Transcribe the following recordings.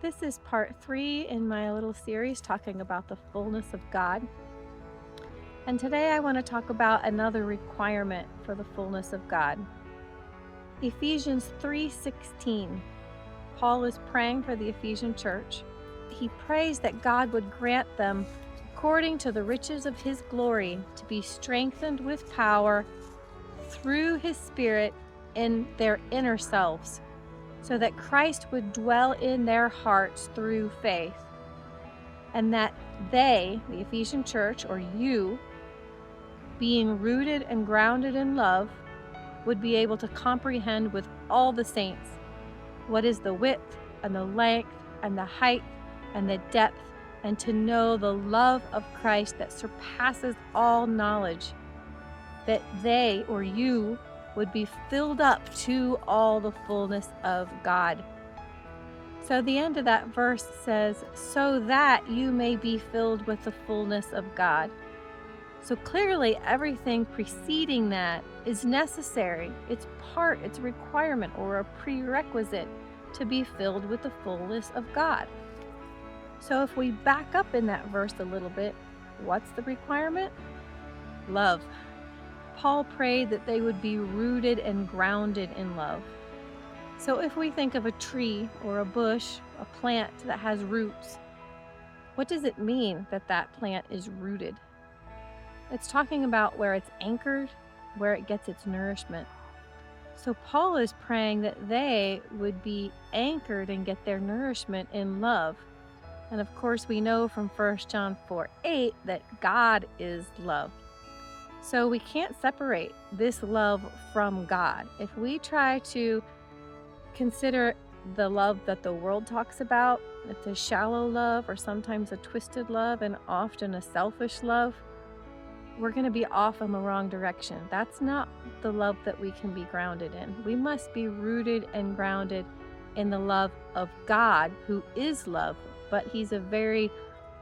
This is part 3 in my little series talking about the fullness of God. And today I want to talk about another requirement for the fullness of God. Ephesians 3:16. Paul is praying for the Ephesian church. He prays that God would grant them, according to the riches of his glory, to be strengthened with power through his Spirit in their inner selves, so that Christ would dwell in their hearts through faith, and that they, the Ephesian church, or you, being rooted and grounded in love, would be able to comprehend with all the saints what is the width and the length and the height and the depth, and to know the love of Christ that surpasses all knowledge, that they, or you, would be filled up to all the fullness of God. So the end of that verse says, so that you may be filled with the fullness of God. So clearly everything preceding that is necessary. It's a requirement or a prerequisite to be filled with the fullness of God. So if we back up in that verse a little bit, what's the requirement? Love. Paul prayed that they would be rooted and grounded in love. So if we think of a tree or a bush, a plant that has roots, what does it mean that that plant is rooted? It's talking about where it's anchored, where it gets its nourishment. So Paul is praying that they would be anchored and get their nourishment in love. And of course, we know from 1 John 4:8 that God is love. So we can't separate this love from God. If we try to consider the love that the world talks about, it's a shallow love or sometimes a twisted love and often a selfish love, we're going to be off in the wrong direction. That's not the love that we can be grounded in. We must be rooted and grounded in the love of God, who is love, but he's a very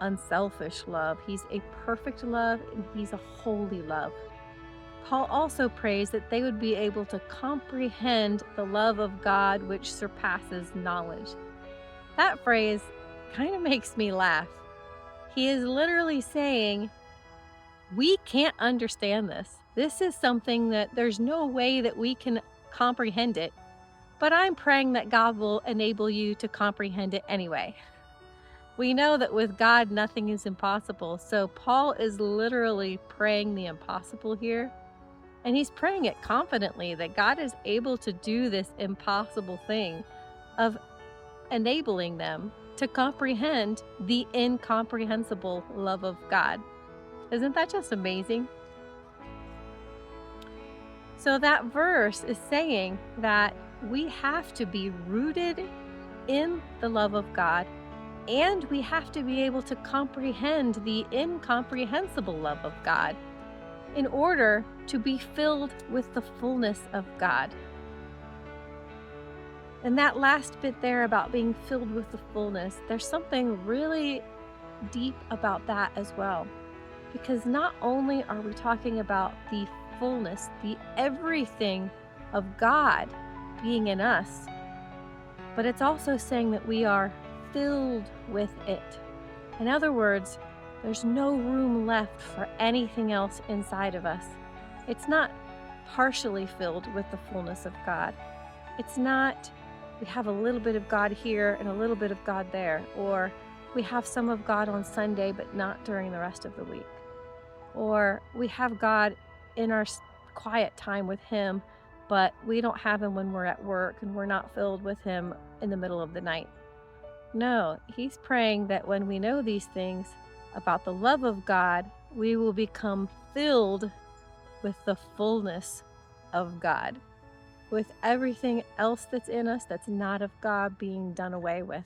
unselfish love. He's a perfect love, and he's a holy love. Paul also prays that they would be able to comprehend the love of God which surpasses knowledge. That phrase kind of makes me laugh. He is literally saying, we can't understand this. This is something that there's no way that we can comprehend it, but I'm praying that God will enable you to comprehend it anyway. We know that with God, nothing is impossible. So Paul is literally praying the impossible here. And he's praying it confidently that God is able to do this impossible thing of enabling them to comprehend the incomprehensible love of God. Isn't that just amazing? So that verse is saying that we have to be rooted in the love of God, and we have to be able to comprehend the incomprehensible love of God in order to be filled with the fullness of God. And that last bit there about being filled with the fullness, there's something really deep about that as well. Because not only are we talking about the fullness, the everything of God being in us, but it's also saying that we are filled with it. In other words, there's no room left for anything else inside of us. It's not partially filled with the fullness of God. It's not we have a little bit of God here and a little bit of God there, or we have some of God on Sunday but not during the rest of the week. Or we have God in our quiet time with him, but we don't have him when we're at work and we're not filled with him in the middle of the night. No, he's praying that when we know these things about the love of God, we will become filled with the fullness of God, with everything else that's in us that's not of God being done away with.